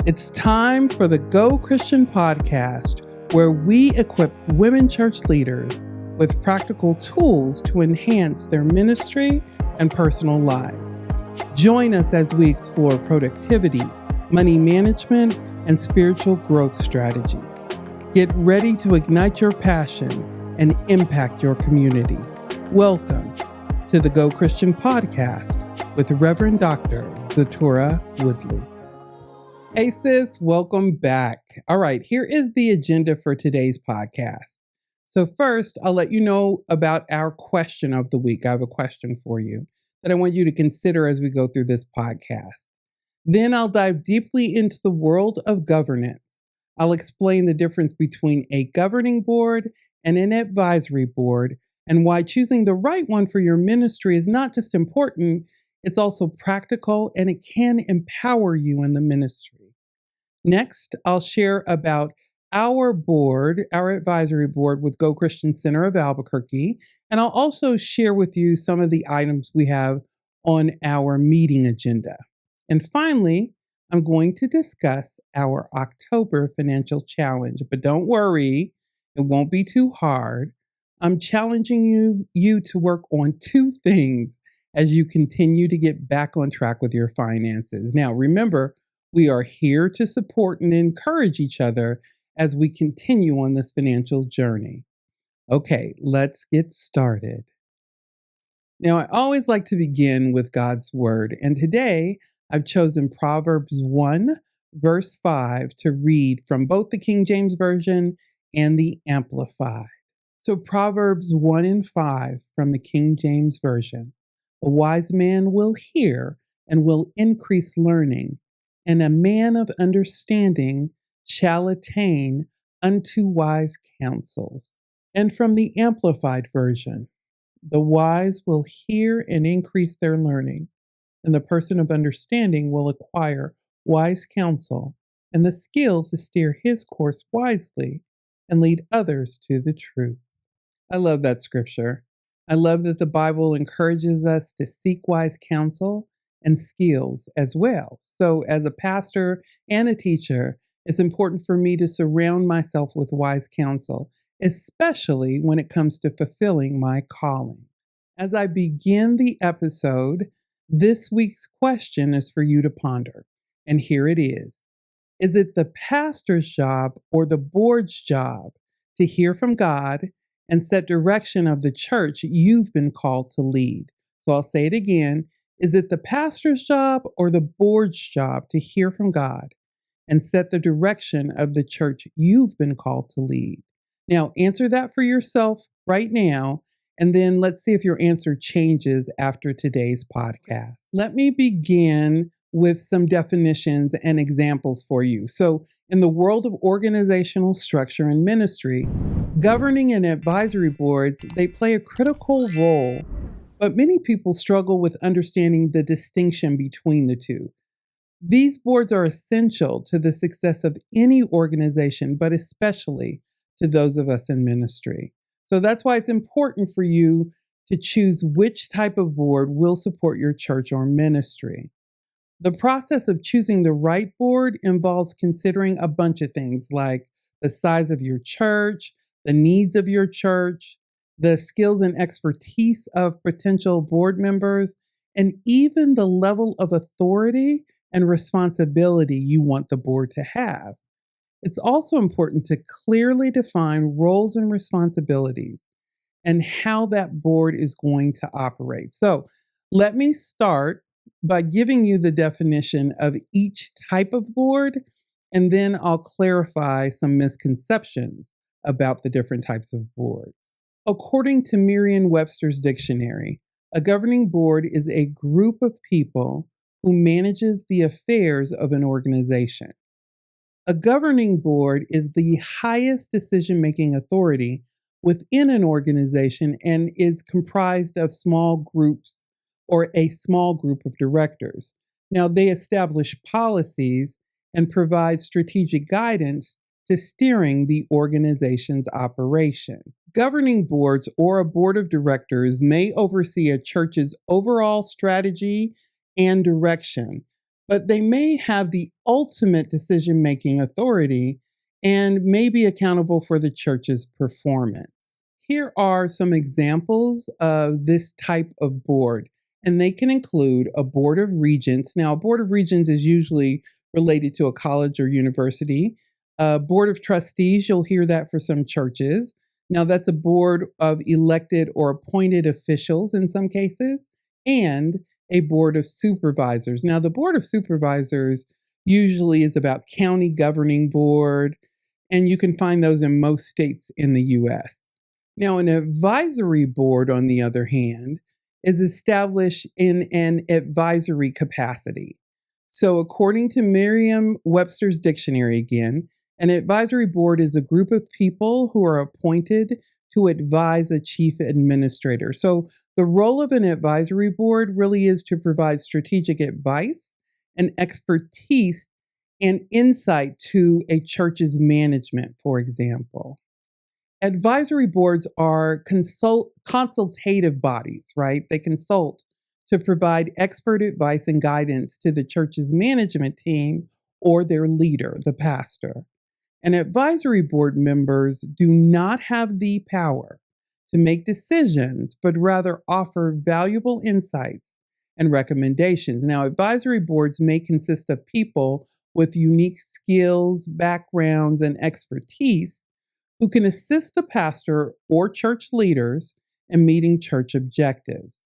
It's time for the Go Christian podcast, where we equip women church leaders with practical tools to enhance their ministry and personal lives. Join us as we explore productivity, money management, and spiritual growth strategies. Get ready to ignite your passion and impact your community. Welcome to the Go Christian podcast with Reverend Dr. Zatura Woodley. Hey sis, welcome back. All right, here is the agenda for today's podcast. So first, I'll let you know about our question of the week. I have a question for you that I want you to consider as we go through this podcast. Then I'll dive deeply into the world of governance. I'll explain the difference between a governing board and an advisory board, and why choosing the right one for your ministry is not just important, it's also practical and it can empower you in the ministry. Next, I'll share about our board, our advisory board with Go Christian Center of Albuquerque, and I'll also share with you some of the items we have on our meeting agenda. And finally, I'm going to discuss our October financial challenge, but don't worry, it won't be too hard. I'm challenging you to work on two things as you continue to get back on track with your finances. Now, remember, we are here to support and encourage each other as we continue on this financial journey. Okay, let's get started. Now, I always like to begin with God's Word, and today I've chosen Proverbs 1, verse 5 to read from both the King James Version and the Amplified. So Proverbs 1 and 5 from the King James Version. A wise man will hear and will increase learning, and a man of understanding shall attain unto wise counsels. And from the Amplified Version, the wise will hear and increase their learning, and the person of understanding will acquire wise counsel and the skill to steer his course wisely and lead others to the truth. I love that scripture. I love that the Bible encourages us to seek wise counsel and skills as well. So as a pastor and a teacher, it's important for me to surround myself with wise counsel, especially when it comes to fulfilling my calling. As I begin the episode, this week's question is for you to ponder. And here it is. Is it the pastor's job or the board's job to hear from God and set direction of the church you've been called to lead? So I'll say it again. Is it the pastor's job or the board's job to hear from God and set the direction of the church you've been called to lead? Now, answer that for yourself right now, and then let's see if your answer changes after today's podcast. Let me begin with some definitions and examples for you. So, in the world of organizational structure and ministry, governing and advisory boards, they play a critical role. But many people struggle with understanding the distinction between the two. These boards are essential to the success of any organization, but especially to those of us in ministry. So that's why it's important for you to choose which type of board will support your church or ministry. The process of choosing the right board involves considering a bunch of things like the size of your church, the needs of your church, the skills and expertise of potential board members, and even the level of authority and responsibility you want the board to have. It's also important to clearly define roles and responsibilities and how that board is going to operate. So let me start by giving you the definition of each type of board, and then I'll clarify some misconceptions about the different types of boards. According to Merriam-Webster's dictionary, a governing board is a group of people who manages the affairs of an organization. A governing board is the highest decision-making authority within an organization and is comprised of small groups or a small group of directors. Now, they establish policies and provide strategic guidance to steering the organization's operation. Governing boards or a board of directors may oversee a church's overall strategy and direction, but they may have the ultimate decision-making authority and may be accountable for the church's performance. Here are some examples of this type of board, and they can include a board of regents. Now, a board of regents is usually related to a college or university. A board of trustees, you'll hear that for some churches. Now, that's a board of elected or appointed officials in some cases, and a board of supervisors. Now, the board of supervisors usually is about county governing board, and you can find those in most states in the US. Now, an advisory board, on the other hand, is established in an advisory capacity. So, according to Merriam-Webster's dictionary again, an advisory board is a group of people who are appointed to advise a chief administrator. So, the role of an advisory board really is to provide strategic advice and expertise and insight to a church's management, for example. Advisory boards are consultative bodies, right? They consult to provide expert advice and guidance to the church's management team or their leader, the pastor. And advisory board members do not have the power to make decisions, but rather offer valuable insights and recommendations. Now, advisory boards may consist of people with unique skills, backgrounds, and expertise who can assist the pastor or church leaders in meeting church objectives.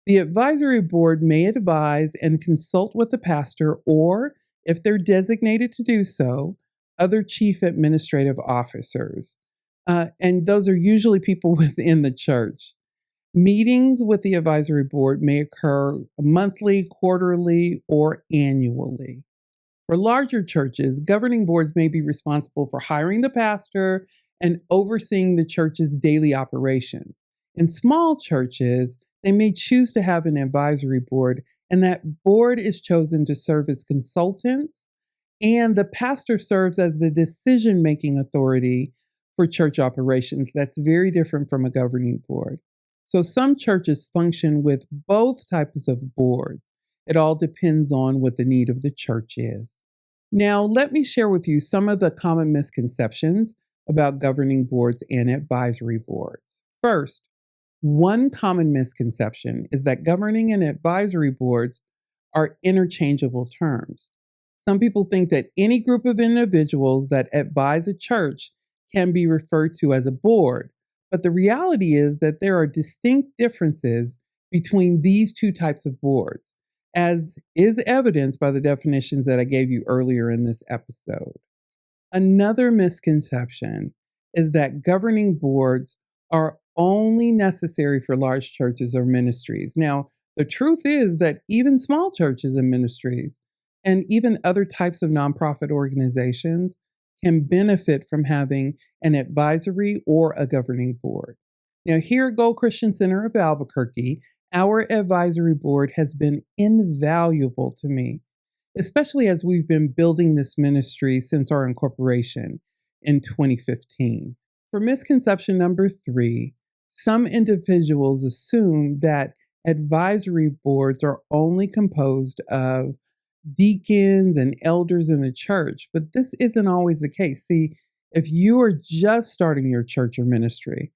The advisory board may advise and consult with the pastor or, if they're designated to do so, other chief administrative officers. And those are usually people within the church. Meetings with the advisory board may occur monthly, quarterly, or annually. For larger churches, governing boards may be responsible for hiring the pastor and overseeing the church's daily operations. In small churches, they may choose to have an advisory board, and that board is chosen to serve as consultants, and the pastor serves as the decision-making authority for church operations. That's very different from a governing board. So some churches function with both types of boards. It all depends on what the need of the church is. Now, let me share with you some of the common misconceptions about governing boards and advisory boards. First, one common misconception is that governing and advisory boards are interchangeable terms. Some people think that any group of individuals that advise a church can be referred to as a board, but the reality is that there are distinct differences between these two types of boards, as is evidenced by the definitions that I gave you earlier in this episode. Another misconception is that governing boards are only necessary for large churches or ministries. Now, the truth is that even small churches and ministries, and even other types of nonprofit organizations, can benefit from having an advisory or a governing board. Now, here at Gold Christian Center of Albuquerque, our advisory board has been invaluable to me, especially as we've been building this ministry since our incorporation in 2015. For misconception number 3, some individuals assume that advisory boards are only composed of deacons and elders in the church, but this isn't always the case. See, if you are just starting your church or ministry,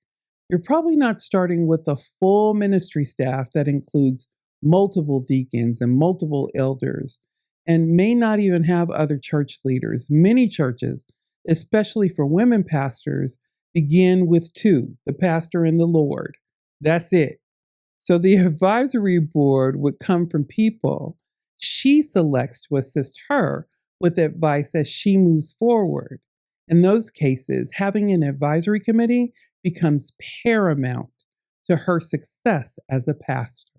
you're probably not starting with a full ministry staff that includes multiple deacons and multiple elders, and may not even have other church leaders. Many churches, especially for women pastors, begin with 2, the pastor and the Lord. That's it. So the advisory board would come from people she selects to assist her with advice as she moves forward. In those cases, having an advisory committee becomes paramount to her success as a pastor.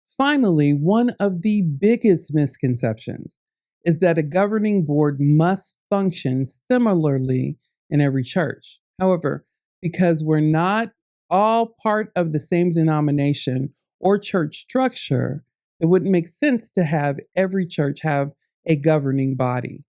Finally, one of the biggest misconceptions is that a governing board must function similarly in every church. However, because we're not all part of the same denomination or church structure, it wouldn't make sense to have every church have a governing body.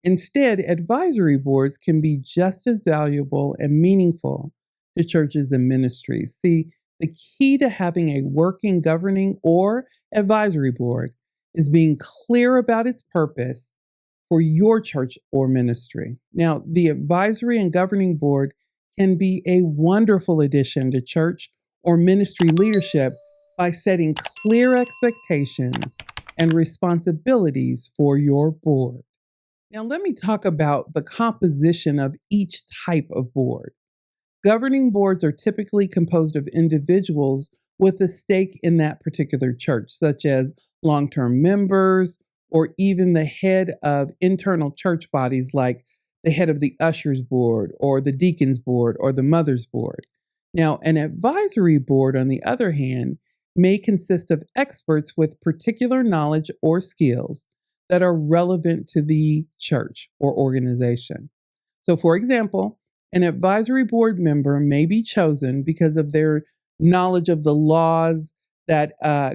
Instead, advisory boards can be just as valuable and meaningful to churches and ministries. See, the key to having a working governing or advisory board is being clear about its purpose for your church or ministry. Now, the advisory and governing board can be a wonderful addition to church or ministry leadership by setting clear expectations and responsibilities for your board. Now, let me talk about the composition of each type of board. Governing boards are typically composed of individuals with a stake in that particular church, such as long-term members or even the head of internal church bodies like the head of the ushers board or the deacons board or the mothers board. Now, an advisory board, on the other hand, may consist of experts with particular knowledge or skills that are relevant to the church or organization. So, for example, an advisory board member may be chosen because of their knowledge of the laws that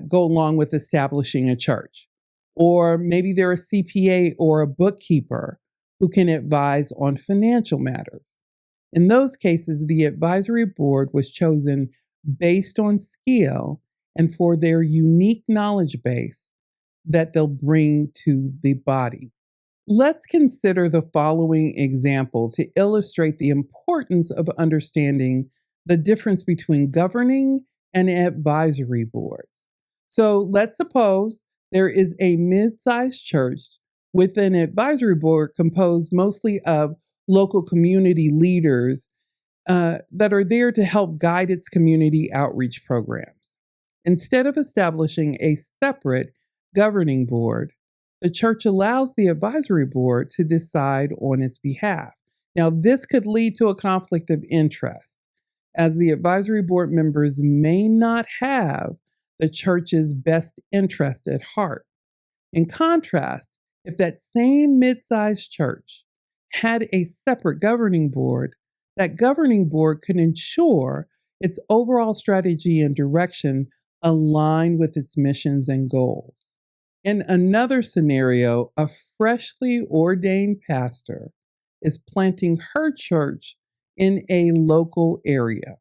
go along with establishing a church. Or maybe they're a CPA or a bookkeeper who can advise on financial matters. In those cases, the advisory board was chosen based on skill and for their unique knowledge base that they'll bring to the body. Let's consider the following example to illustrate the importance of understanding the difference between governing and advisory boards. So let's suppose there is a mid-sized church with an advisory board composed mostly of local community leaders that are there to help guide its community outreach programs. Instead of establishing a separate governing board, the church allows the advisory board to decide on its behalf. Now, this could lead to a conflict of interest, as the advisory board members may not have the church's best interest at heart. In contrast, if that same mid-sized church had a separate governing board, that governing board could ensure its overall strategy and direction align with its missions and goals. In another scenario, a freshly ordained pastor is planting her church in a local area.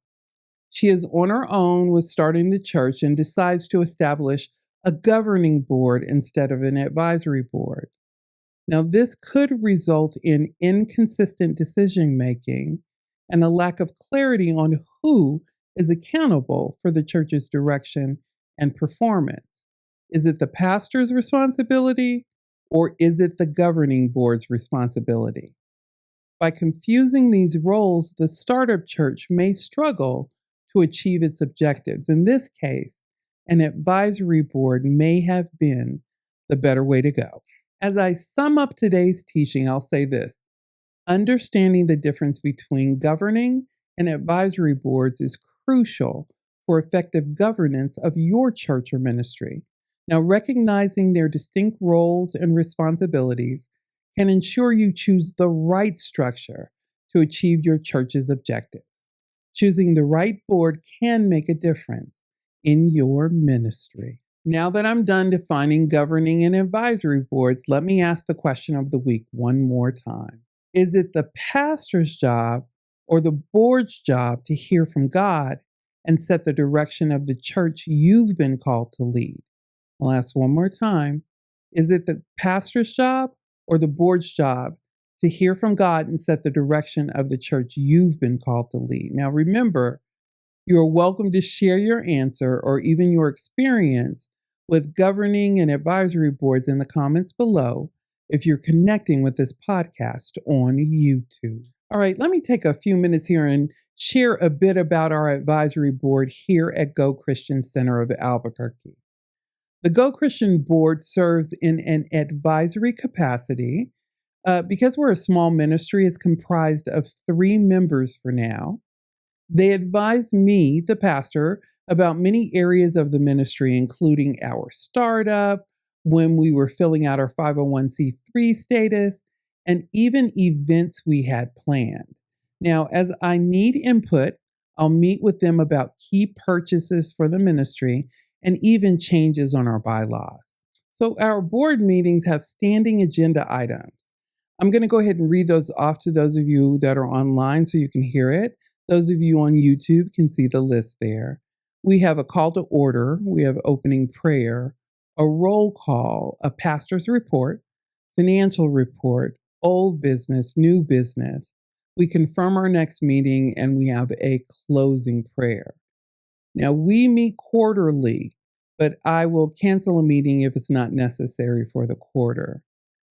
She is on her own with starting the church and decides to establish a governing board instead of an advisory board. Now, this could result in inconsistent decision making and a lack of clarity on who is accountable for the church's direction and performance. Is it the pastor's responsibility or is it the governing board's responsibility? By confusing these roles, the startup church may struggle to achieve its objectives. In this case, an advisory board may have been the better way to go. As I sum up today's teaching, I'll say this. Understanding the difference between governing and advisory boards is crucial for effective governance of your church or ministry. Now, recognizing their distinct roles and responsibilities can ensure you choose the right structure to achieve your church's objectives. Choosing the right board can make a difference in your ministry. Now that I'm done defining governing and advisory boards, let me ask the question of the week one more time. Is it the pastor's job or the board's job to hear from God and set the direction of the church you've been called to lead? I'll ask one more time. Is it the pastor's job or the board's job to hear from God and set the direction of the church you've been called to lead? Now, remember, you are welcome to share your answer or even your experience with governing and advisory boards in the comments below if you're connecting with this podcast on YouTube. All right, let me take a few minutes here and share a bit about our advisory board here at Go Christian Center of Albuquerque. The Go Christian Board serves in an advisory capacity. Because we're a small ministry, it's comprised of 3 members for now. They advise me, the pastor, about many areas of the ministry, including our startup, when we were filling out our 501c3 status, and even events we had planned. Now, as I need input, I'll meet with them about key purchases for the ministry and even changes on our bylaws. So our board meetings have standing agenda items. I'm going to go ahead and read those off to those of you that are online so you can hear it. Those of you on YouTube can see the list there. We have a call to order. We have opening prayer, a roll call, a pastor's report, financial report, old business, new business. We confirm our next meeting and we have a closing prayer. Now, we meet quarterly, but I will cancel a meeting if it's not necessary for the quarter.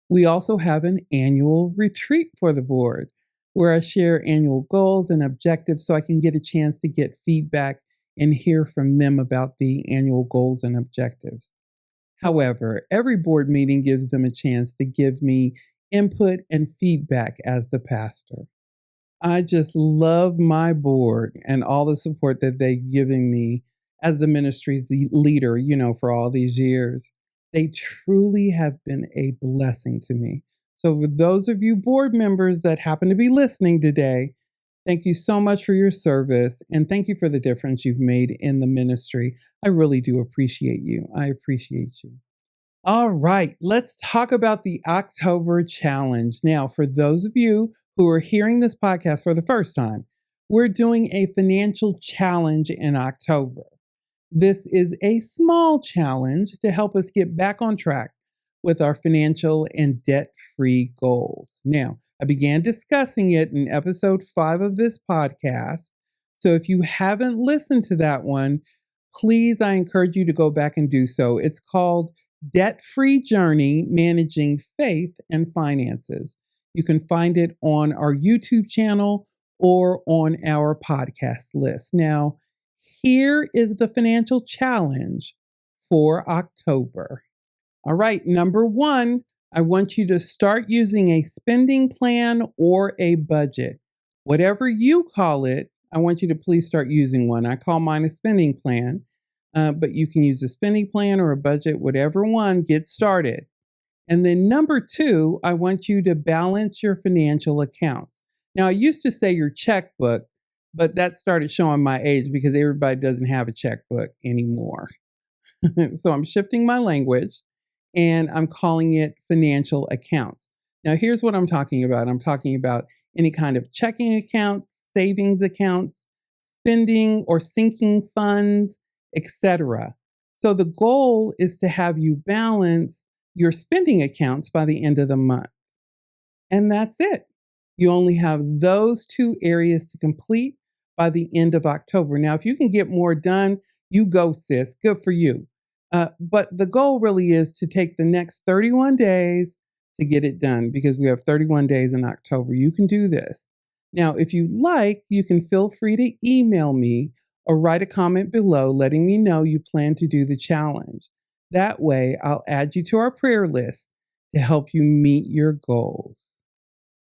We also have an annual retreat for the board where I share annual goals and objectives so I can get a chance to get feedback and hear from them about the annual goals and objectives. However, every board meeting gives them a chance to give me input and feedback as the pastor. I just love my board and all the support that they've given me as the ministry's leader, for all these years. They truly have been a blessing to me. So for those of you board members that happen to be listening today, thank you so much for your service and thank you for the difference you've made in the ministry. I really do appreciate you. I appreciate you. All right, let's talk about the October challenge. Now, for those of you who are hearing this podcast for the first time, we're doing a financial challenge in October. This is a small challenge to help us get back on track with our financial and debt-free goals. Now, I began discussing it in episode 5 of this podcast. So if you haven't listened to that one, please, I encourage you to go back and do so. It's called Debt-Free Journey, Managing Faith and Finances. You can find it on our YouTube channel or on our podcast list. Now, here is the financial challenge for October. All right, number 1, I want you to start using a spending plan or a budget. Whatever you call it, I want you to please start using one. I call mine a spending plan. But you can use a spending plan or a budget, whatever one, get started. And then number 2, I want you to balance your financial accounts. Now, I used to say your checkbook, but that started showing my age because everybody doesn't have a checkbook anymore. So I'm shifting my language and I'm calling it financial accounts. Now, here's what I'm talking about. I'm talking about any kind of checking accounts, savings accounts, spending or sinking funds, etc. So the goal is to have you balance your spending accounts by the end of the month. And that's it. You only have those 2 areas to complete by the end of October. Now, if you can get more done, you go, sis. Good for you. But the goal really is to take the next 31 days to get it done because we have 31 days in October. You can do this. Now, if you like, you can feel free to email me or write a comment below letting me know you plan to do the challenge. That way, I'll add you to our prayer list to help you meet your goals.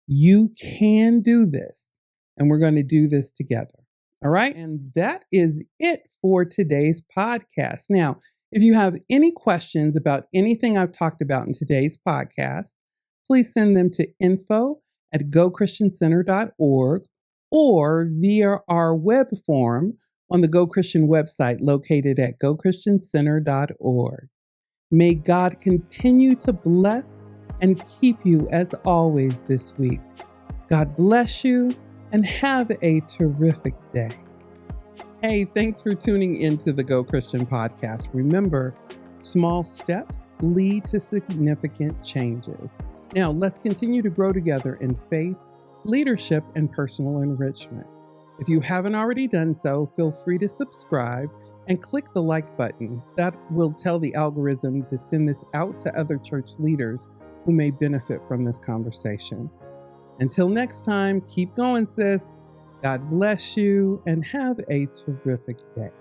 You can do this, and we're going to do this together. All right? And that is it for today's podcast. Now, if you have any questions about anything I've talked about in today's podcast, please send them to info@gochristiancenter.org or via our web form on the Go Christian website located at gochristiancenter.org. May God continue to bless and keep you as always this week. God bless you and have a terrific day. Hey, thanks for tuning into the Go Christian podcast. Remember, small steps lead to significant changes. Now, let's continue to grow together in faith, leadership, and personal enrichment. If you haven't already done so, feel free to subscribe and click the like button. That will tell the algorithm to send this out to other church leaders who may benefit from this conversation. Until next time, keep going, sis. God bless you and have a terrific day.